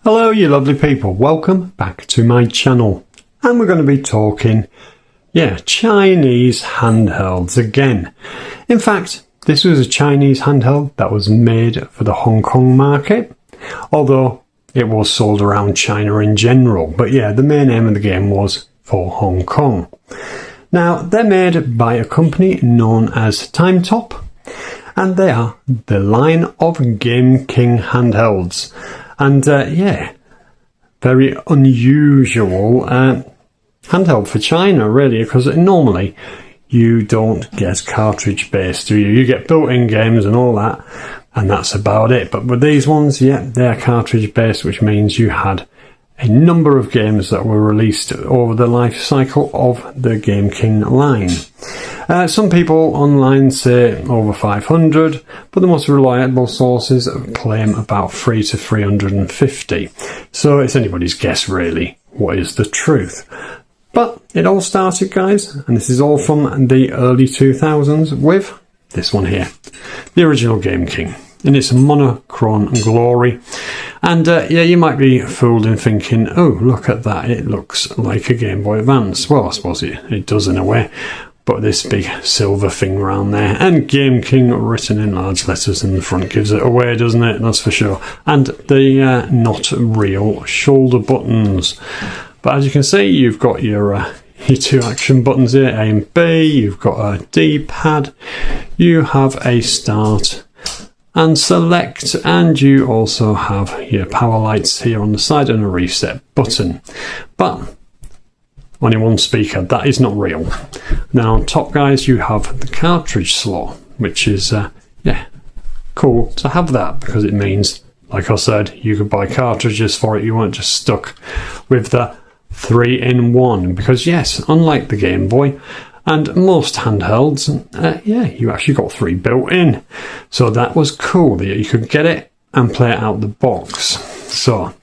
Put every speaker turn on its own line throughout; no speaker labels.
Hello you lovely people, welcome back to my channel, and we're going to be talking, Chinese handhelds again. In fact, this was a Chinese handheld that was made for the Hong Kong market, although it was sold around China in general, but the main aim of the game was for Hong Kong. Now, they're made by a company known as Timetop, and they are the line of Gameking handhelds. And very unusual handheld for China, really, because normally you don't get cartridge based, do you? You get built-in games and all that, and that's about it. But with these ones, they're cartridge based, which means you had a number of games that were released over the life cycle of the Gameking line. Some people online say over 500, but the most reliable sources claim about 300 to 350. So it's anybody's guess, really, what is the truth. But it all started, guys, and this is all from the early 2000s with this one here, the original Gameking, in its monochrome glory. And you might be fooled in thinking, oh, look at that, it looks like a Game Boy Advance. Well, I suppose it does in a way. But this big silver thing around there, and Gameking written in large letters in the front gives it away, doesn't it? That's for sure. And the not real shoulder buttons. But as you can see, you've got your two action buttons here, A and B. You've got a D-pad. You have a start and select, and you also have your power lights here on the side and a reset button. But only one speaker, that is not real. Now on top, guys, you have the cartridge slot, which is cool to have that, because it means, like I said, you could buy cartridges for it. You weren't just stuck with the 3-in-1, because yes, unlike the Game Boy and most handhelds, you actually got 3 built in. So that was cool that you could get it and play it out the box. So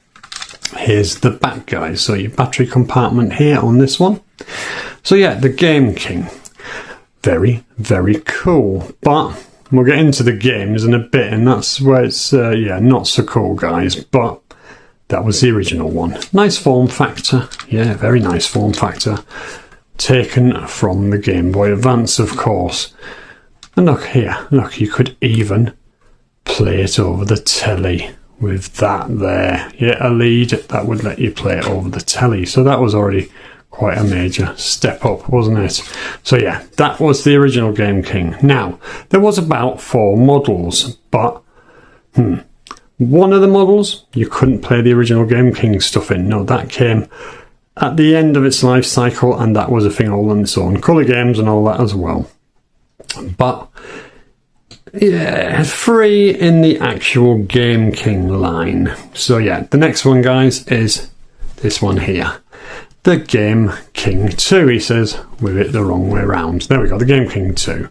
here's the back, guys. So your battery compartment here on this one. So the Gameking, very, very cool. But we'll get into the games in a bit, and that's where it's not so cool, guys. But that was the original one. Nice form factor, very nice form factor, taken from the Game Boy Advance, of course. And look here, look, you could even play it over the telly with that there. A lead that would let you play it over the telly. So that was already quite a major step up, wasn't it? So that was the original Gameking. Now, there was about 4 models, but one of the models you couldn't play the original Gameking stuff in. No, that came at the end of its life cycle, and that was a thing all on its own. Colour games and all that as well. But free in the actual Gameking line. So the next one, guys, is this one here, the Gameking 2. He says with it the wrong way around. There we go, the Gameking 2.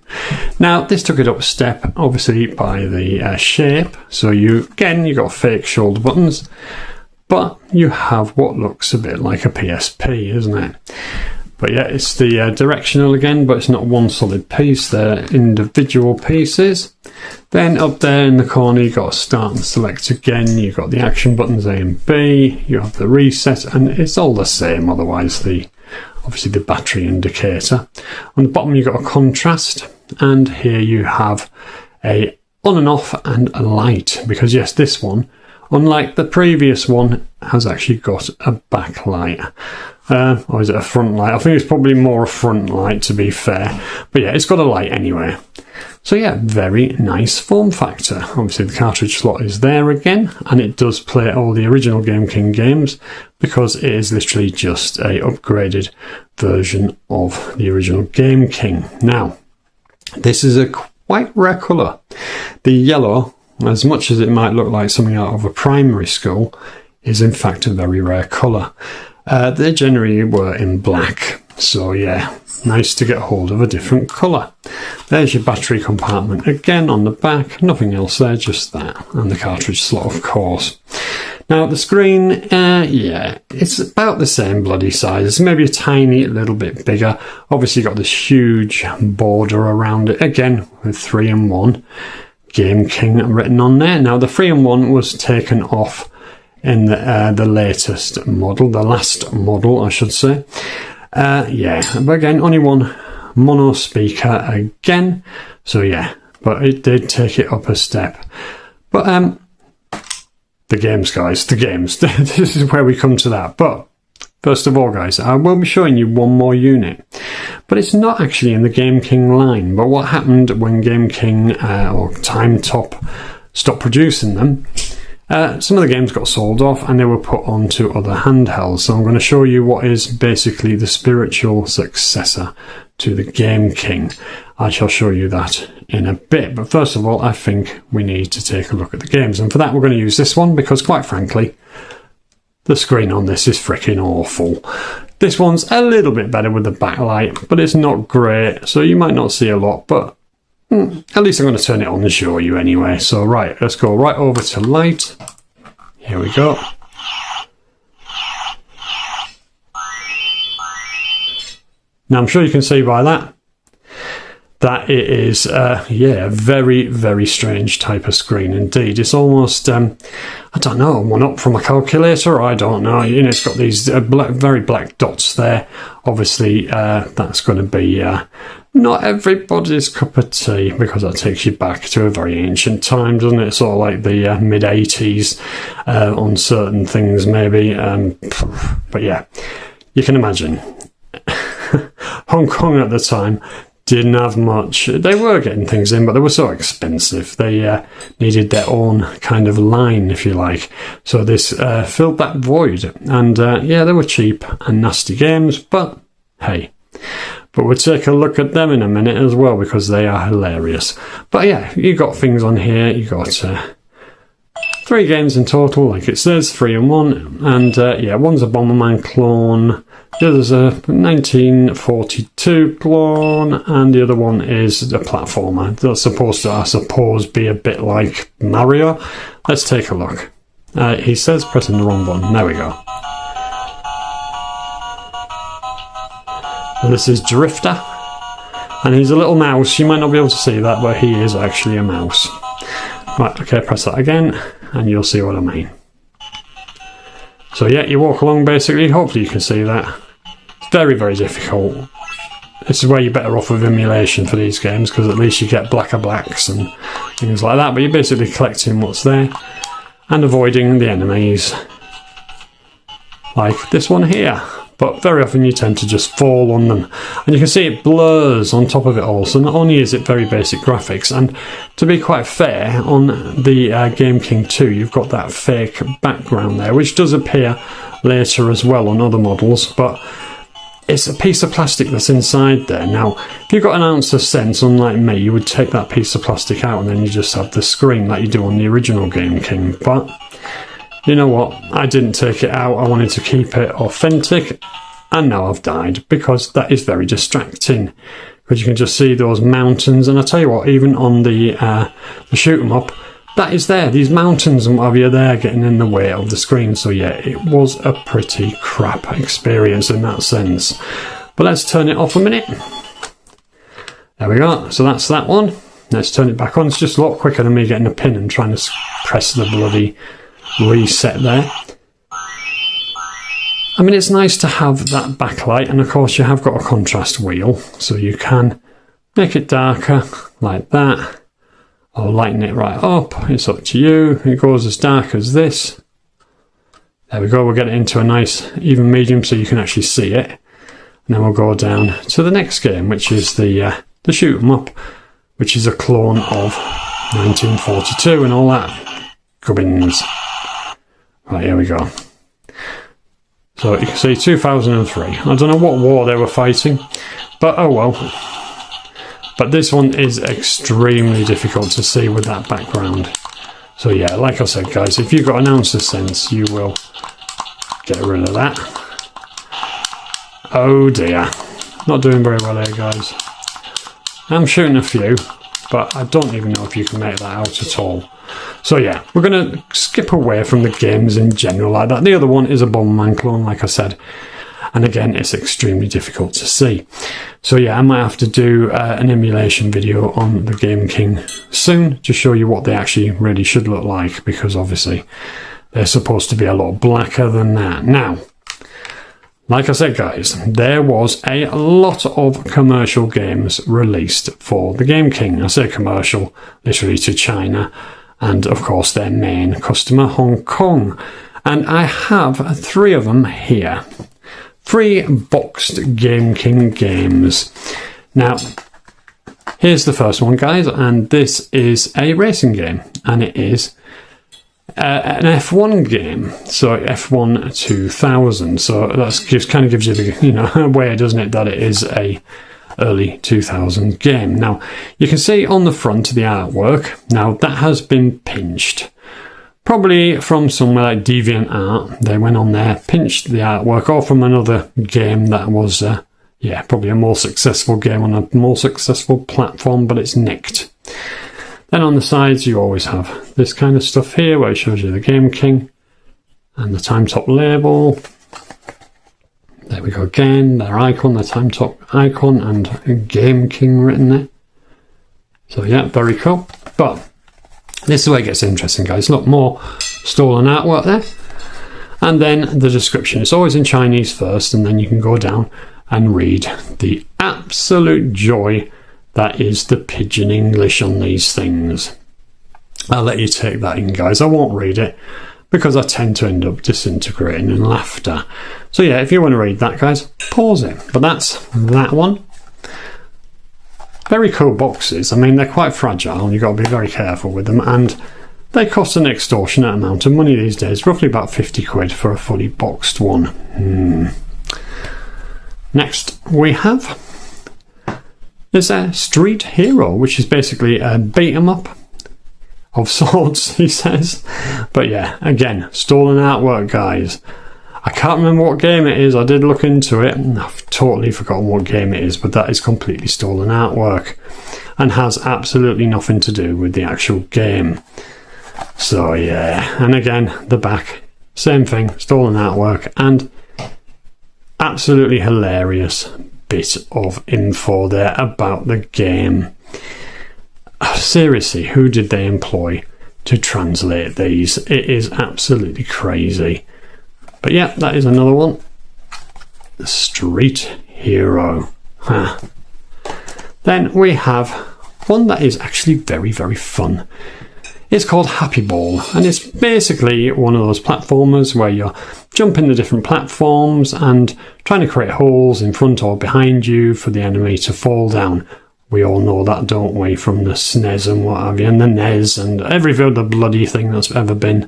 Now this took it up a step, obviously, by the shape. So you got fake shoulder buttons, but you have what looks a bit like a PSP, isn't it? But it's the directional again, but it's not one solid piece. They're individual pieces. Then up there in the corner, you've got start and select again. You've got the action buttons A and B. You have the reset, and it's all the same. Otherwise, obviously the battery indicator. On the bottom, you've got a contrast, and here you have a on and off and a light. Because this one, unlike the previous one, has actually got a backlight. Or is it a front light? I think it's probably more a front light, to be fair. But it's got a light anyway. So very nice form factor. Obviously the cartridge slot is there again, and it does play all the original Gameking games, because it is literally just a upgraded version of the original Gameking. Now, this is a quite rare colour. The yellow, as much as it might look like something out of a primary school, is in fact a very rare colour. They generally were in black, So yeah, nice to get hold of a different colour. There's your battery compartment again on the back, nothing else there, just that, and the cartridge slot of course. Now the screen, yeah, it's about the same bloody size, maybe a tiny little bit bigger. Obviously got this huge border around it, again with 3-in-1 Gameking written on there. Now the 3-in-1 was taken off in the latest model, the last model I should say. Yeah, but again, only one mono speaker again. So yeah, but it did take it up a step. But the games, guys, the games. This is where we come to that. But first of all, guys, I will be showing you one more unit. But it's not actually in the Gameking line. But what happened when Gameking or Timetop stopped producing them, some of the games got sold off and they were put onto other handhelds. So I'm going to show you what is basically the spiritual successor to the Gameking. I shall show you that in a bit. But first of all, I think we need to take a look at the games. And for that, we're going to use this one because, quite frankly, the screen on this is freaking awful. This one's a little bit better with the backlight, but it's not great. So you might not see a lot, but at least I'm going to turn it on and show you anyway. So right, let's go right over to light. Here we go. Now I'm sure you can see by that it is, yeah, a very, very strange type of screen indeed. It's almost, I don't know, one up from a calculator, I don't know. You know, it's got these very black dots there. Obviously, that's going to be not everybody's cup of tea, because that takes you back to a very ancient time, doesn't it? Sort of like the mid-80s on certain things, maybe. But yeah, you can imagine. Hong Kong at the time didn't have much. They were getting things in, but they were so expensive. They needed their own kind of line, if you like. So this filled that void. And yeah, they were cheap and nasty games, but hey. But we'll take a look at them in a minute as well, because they are hilarious. But yeah, you got things on here. You got 3 games in total, like it says, 3-in-1. And yeah, one's a Bomberman clone. The other's a 1942 clone, and the other one is a platformer. That's supposed to, I suppose, be a bit like Mario. Let's take a look. He says pressing the wrong button. There we go. Well, this is Drifter, and he's a little mouse. You might not be able to see that, but he is actually a mouse. Right, okay, press that again, and you'll see what I mean. So yeah, you walk along basically. Hopefully you can see that. It's very, very difficult. This is where you're better off with emulation for these games, because at least you get blacker blacks and things like that. But you're basically collecting what's there and avoiding the enemies, like this one here. But very often you tend to just fall on them. And you can see it blurs on top of it all. So not only is it very basic graphics, and to be quite fair, on the Gameking 2, you've got that fake background there, which does appear later as well on other models. But it's a piece of plastic that's inside there. Now, if you've got an ounce of sense, unlike me, you would take that piece of plastic out and then you just have the screen like you do on the original Gameking. But you know what? I didn't take it out. I wanted to keep it authentic, and now I've died, because that is very distracting. Because you can just see those mountains, and I tell you what, even on the shoot 'em up, that is there. These mountains and what have you there getting in the way of the screen. So yeah, it was a pretty crap experience in that sense. But let's turn it off a minute. There we go. So that's that one. Let's turn it back on. It's just a lot quicker than me getting a pin and trying to press the bloody reset there. I mean, it's nice to have that backlight, and of course you have got a contrast wheel, so you can make it darker like that, or lighten it right up. It's up to you. It goes as dark as this. There we go. We'll get it into a nice even medium so you can actually see it, and then we'll go down to the next game, which is the shoot 'em up, which is a clone of 1942 and all that gubbins. Right, here we go. So you can see 2003. I don't know what war they were fighting, but oh well. But this one is extremely difficult to see with that background. So yeah, like I said, guys, if you've got an ounce of sense, you will get rid of that. Oh dear. not doing very well here, guys. I'm shooting a few, but I don't even know if you can make that out at all. So yeah, we're going to skip away from the games in general like that. The other one is a Bomberman clone, like I said. And again, it's extremely difficult to see. So yeah, I might have to do an emulation video on the Gameking soon to show you what they actually really should look like, because obviously they're supposed to be a lot blacker than that. Now, like I said, guys, there was a lot of commercial games released for the Gameking. I say commercial, literally to China, and of course their main customer, Hong Kong. And I have 3 of them here. 3 boxed Gameking games. Now, here's the first one, guys, and this is a racing game, and it is an F1 game, so F1 2000. So that kind of gives you the aware, doesn't it, that it is a early 2000 game. Now, you can see on the front the artwork. Now, that has been pinched. Probably from somewhere like DeviantArt. They went on there, pinched the artwork, or from another game that was, probably a more successful game on a more successful platform, but it's nicked. Then on the sides, you always have this kind of stuff here, where it shows you the Gameking and the Timetop label. There we go again, their icon, the Timetop icon, and Gameking written there. So yeah, very cool. But this is where it gets interesting, guys. Look, more stolen artwork there. And then the description. It's always in Chinese first, and then you can go down and read the absolute joy that is the pidgin English on these things. I'll let you take that in, guys. I won't read it because I tend to end up disintegrating in laughter. So yeah, if you want to read that, guys, pause it. But that's that one. Very cool boxes. I mean, they're quite fragile and you've got to be very careful with them, and they cost an extortionate amount of money these days, roughly about 50 quid for a fully boxed one. Next we have this Street Hero, which is basically a beat 'em up of sorts, he says. But yeah, again, stolen artwork, guys. I can't remember what game it is. I did look into it and I've totally forgotten what game it is, but that is completely stolen artwork and has absolutely nothing to do with the actual game. So yeah, and again, the back, same thing, stolen artwork, and absolutely hilarious bit of info there about the game. Seriously, who did they employ to translate these? It is absolutely crazy. But yeah, that is another one. The Street Hero. Then we have one that is actually very, very fun. It's called Happy Ball, and it's basically one of those platformers where you're jumping the different platforms and trying to create holes in front or behind you for the enemy to fall down. We all know that, don't we, from the SNES and what have you, and the NES and every other bloody thing that's ever been.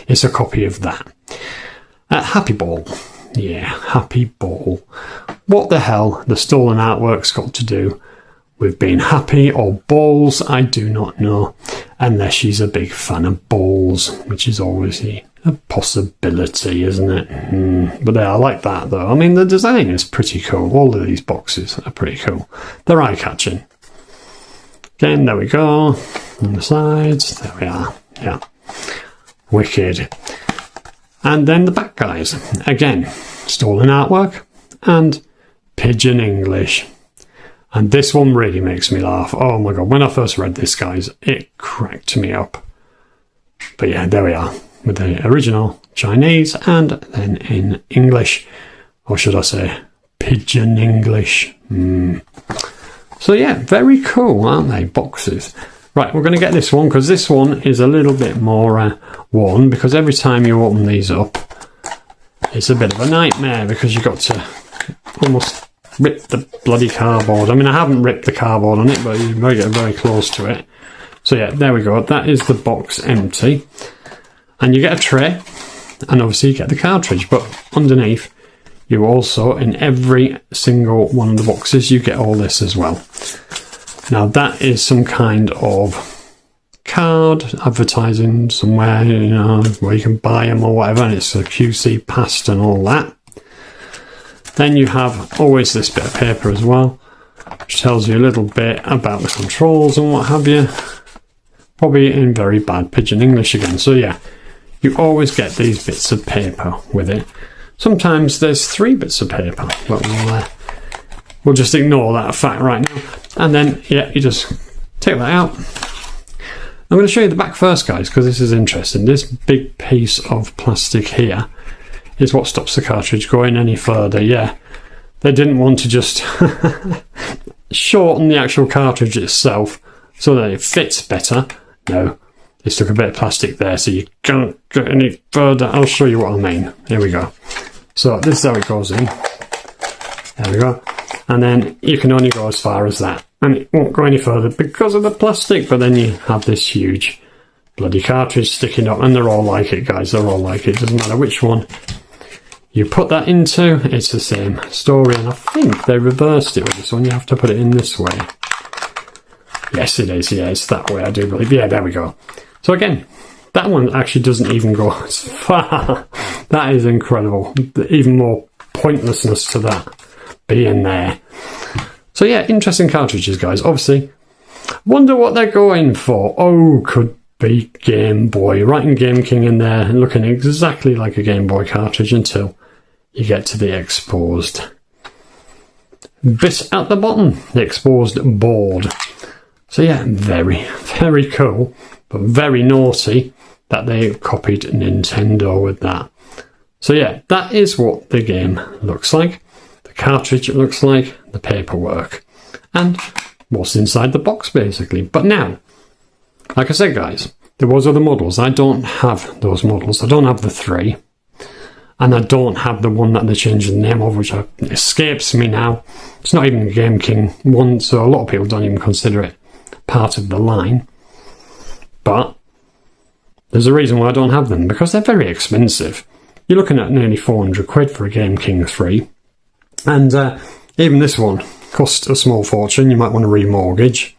It's a copy of that. Happy Ball. Yeah, Happy Ball. What the hell the stolen artwork's got to do with being happy or balls, I do not know, unless she's a big fan of balls, which is obviously a possibility, isn't it? But yeah, I like that though. I mean, the design is pretty cool. All of these boxes are pretty cool. They're eye-catching. Again, there we go. On the sides, there we are. Yeah. Wicked. And then the back, guys. Again, stolen artwork and pidgin English. And this one really makes me laugh. Oh my god, when I first read this, guys, it cracked me up. But yeah, there we are, with the original Chinese and then in English. Or should I say, pidgin English. So yeah, very cool, aren't they, boxes? Right, we're going to get this one, because this one is a little bit more worn, because every time you open these up, it's a bit of a nightmare, because you've got to almost rip the bloody cardboard. I mean, I haven't ripped the cardboard on it, but you might get very close to it. So yeah, there we go. That is the box empty. And you get a tray, and obviously you get the cartridge, but underneath, you also, in every single one of the boxes, you get all this as well. Now that is some kind of card advertising somewhere, you know, where you can buy them or whatever, and it's a QC passed and all that. Then you have always this bit of paper as well, which tells you a little bit about the controls and what have you. Probably in very bad pidgin English again. So yeah, you always get these bits of paper with it. Sometimes there's 3 bits of paper, but we'll just ignore that fact right now. And then, yeah, you just take that out. I'm going to show you the back first, guys, because this is interesting. This big piece of plastic here is what stops the cartridge going any further. Yeah, they didn't want to just shorten the actual cartridge itself so that it fits better. No, they stuck a bit of plastic there so you can't get any further. I'll show you what I mean. Here we go. So this is how it goes in. There we go. And then you can only go as far as that. And it won't go any further because of the plastic. But then you have this huge bloody cartridge sticking up. And they're all like it, guys. They're all like it. Doesn't matter which one you put that into. It's the same story. And I think they reversed it with this one. You have to put it in this way. Yes, it is. Yeah, it's that way, I do believe. Yeah, there we go. So again, that one actually doesn't even go as far. That is incredible. Even more pointlessness to that being there. So yeah, interesting cartridges, guys. Obviously, wonder what they're going for. Oh, could be Game Boy. Writing Gameking in there and looking exactly like a Game Boy cartridge until you get to the exposed bit at the bottom, the exposed board. So yeah, very, very cool, but very naughty that they copied Nintendo with that. So yeah, that is what the game looks like. The cartridge it looks like, the paperwork, and what's inside the box basically. But now, like I said, guys, there was other models. I don't have those models. I don't have the 3. And I don't have the one that they changed the name of, which escapes me now. It's not even a Gameking one, so a lot of people don't even consider it part of the line. But there's a reason why I don't have them, because they're very expensive. You're looking at nearly 400 quid for a Gameking 3. And even this one cost a small fortune. You might want to remortgage.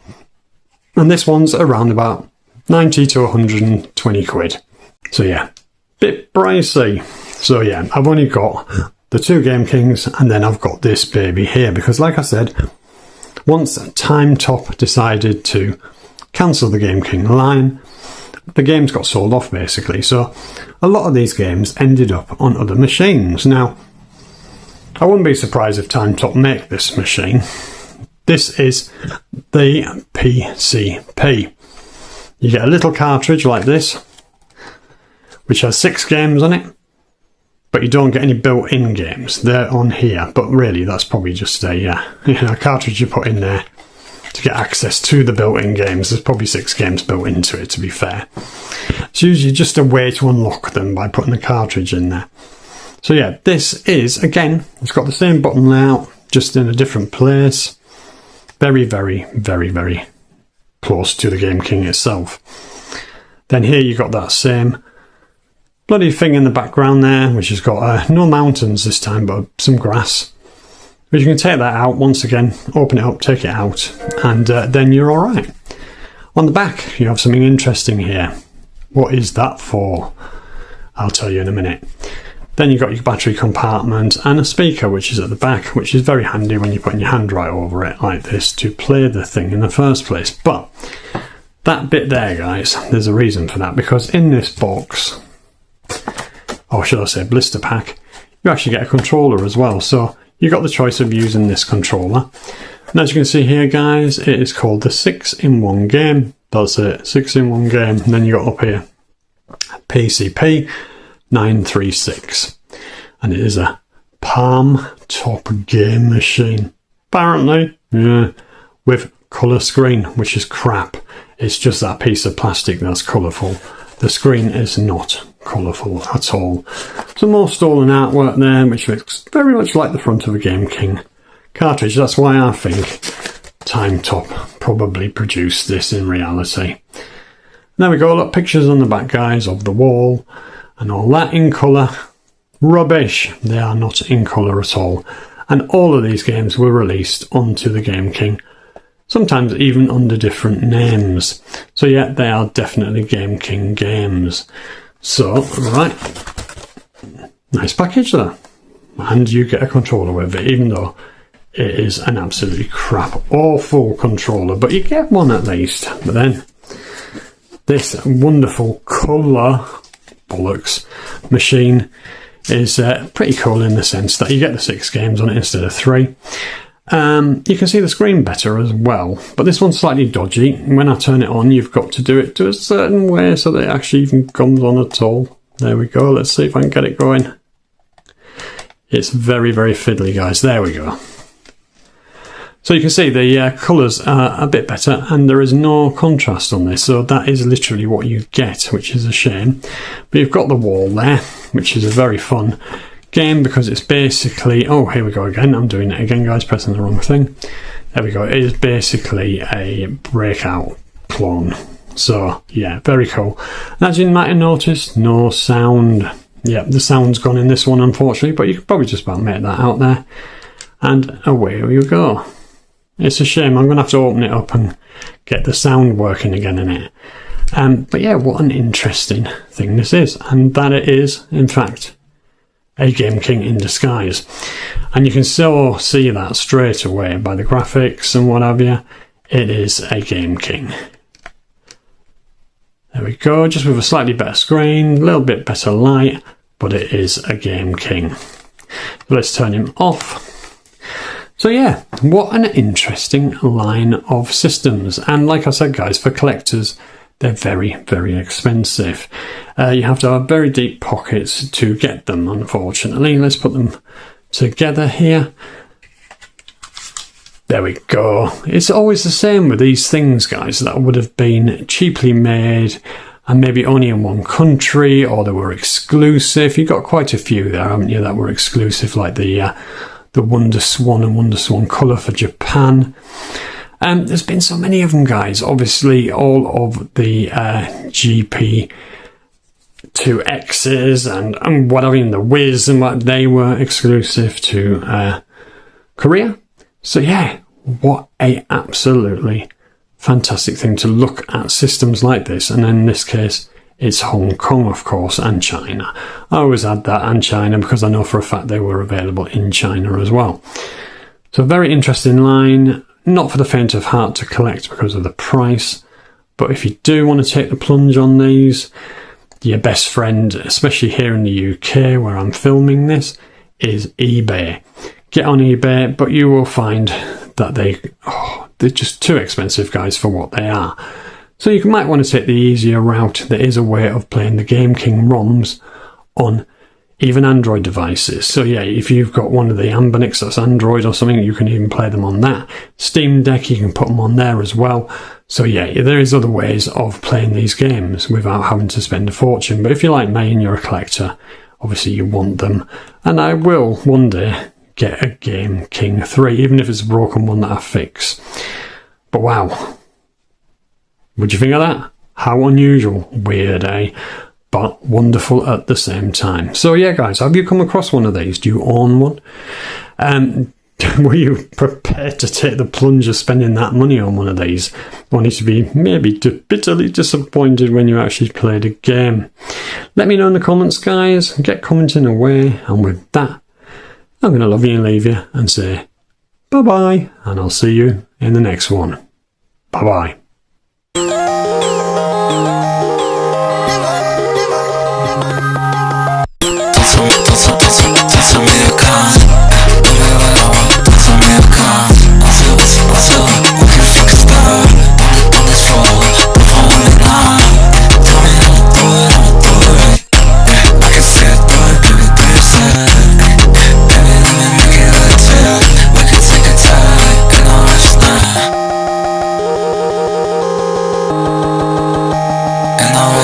And this one's around about 90 to 120 quid. So yeah, bit pricey. So yeah, I've only got the 2 Gamekings, and then I've got this baby here, because like I said, once Timetop decided to cancel the Gameking line, the games got sold off basically. So a lot of these games ended up on other machines. Now, I wouldn't be surprised if Timetop make this machine. This is the PCP. You get a little cartridge like this, which has 6 games on it, but you don't get any built-in games. They're on here, but really that's probably just a cartridge you put in there to get access to the built-in games. There's probably 6 games built into it, to be fair. It's usually just a way to unlock them by putting the cartridge in there. So yeah, this is, again, it's got the same button layout, just in a different place. Very, very, very, very close to the Gameking itself. Then here you got that same bloody thing in the background there, which has got no mountains this time, but some grass. But you can take that out once again, open it up, take it out, and then you're alright. On the back, you have something interesting here. What is that for? I'll tell you in a minute. Then you've got your battery compartment and a speaker, which is at the back, which is very handy when you're putting your hand right over it like this to play the thing in the first place. But that bit there, guys, there's a reason for that, because in this box, or should I say blister pack, you actually get a controller as well. So you've got the choice of using this controller. And as you can see here, guys, it is called the 6-in-1 game. That's it, 6-in-1 game. And then you got up here PCP 936, and it is a palm top game machine, apparently, yeah, with colour screen, which is crap. It's just that piece of plastic that's colourful. The screen is not colourful at all. Some more stolen artwork there, which looks very much like the front of a Gameking cartridge. That's why I think Timetop probably produced this in reality. There we go, look, pictures on the back, guys, of the wall and all that in colour. Rubbish. They are not in colour at all. And all of these games were released onto the Gameking, sometimes even under different names. So yeah, they are definitely Gameking games. So, right, nice package there. and you get a controller with it, even though it is an absolutely crap, awful controller, but you get one at least. But then this wonderful colour bollocks machine is pretty cool in the sense that you get the 6 games on it instead of 3. You can see the screen better as well, but this one's slightly dodgy. When I turn it on, you've got to do it to a certain way so that it actually even comes on at all. There we go. Let's see if I can get it going. It's very, very fiddly, guys. There we go. So you can see the colours are a bit better, and there is no contrast on this, so that is literally what you get, which is a shame. But you've got the wall there, which is a very fun game because it's basically... Oh, here we go again. I'm doing it again, guys, pressing the wrong thing. There we go. It is basically a Breakout clone. So, yeah, very cool. And as you might have noticed, no sound. Yeah, the sound's gone in this one, unfortunately, but you could probably just about make that out there. And away you go. It's a shame. I'm going to have to open it up and get the sound working again in it. But yeah, what an interesting thing this is. And that it is, in fact, a Gameking in disguise. And you can still see that straight away by the graphics and what have you. It is a Gameking. There we go, just with a slightly better screen, a little bit better light, but it is a Gameking. Let's turn him off. So yeah, what an interesting line of systems. And like I said, guys, for collectors, they're very, very expensive. You have to have very deep pockets to get them, unfortunately. Let's put them together here. There we go. It's always the same with these things, guys, that would have been cheaply made and maybe only in one country, or they were exclusive. You've got quite a few there, haven't you, that were exclusive, like the Wonder Swan and Wonder Swan Colour for Japan. There's been so many of them, guys. Obviously, all of the GP2Xs and whatever, in the Wiz and what, they were exclusive to Korea. So yeah, what a absolutely fantastic thing to look at systems like this. And in this case, it's Hong Kong, of course, and China. I always add that, and China, because I know for a fact they were available in China as well. So a very interesting line, not for the faint of heart to collect because of the price. But if you do want to take the plunge on these, your best friend, especially here in the UK where I'm filming this, is eBay. Get on eBay, but you will find that they're just too expensive, guys, for what they are. So you might want to take the easier route. There is a way of playing the Gameking ROMs on even Android devices. So yeah, if you've got one of the Ambonix that's Android or something, you can even play them on that. Steam Deck, you can put them on there as well. So yeah, there is other ways of playing these games without having to spend a fortune. But if you're like me and you're a collector, obviously you want them. And I will one day get a Gameking 3, even if it's a broken one that I fix. But wow, what do you think of that? How unusual. Weird, eh? But wonderful at the same time. So yeah, guys, have you come across one of these? Do you own one? Were you prepared to take the plunge of spending that money on one of these, only to be maybe bitterly disappointed when you actually played a game? Let me know in the comments, guys. Get commenting away. And with that, I'm going to love you and leave you and say bye-bye, and I'll see you in the next one. Bye-bye.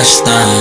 It's not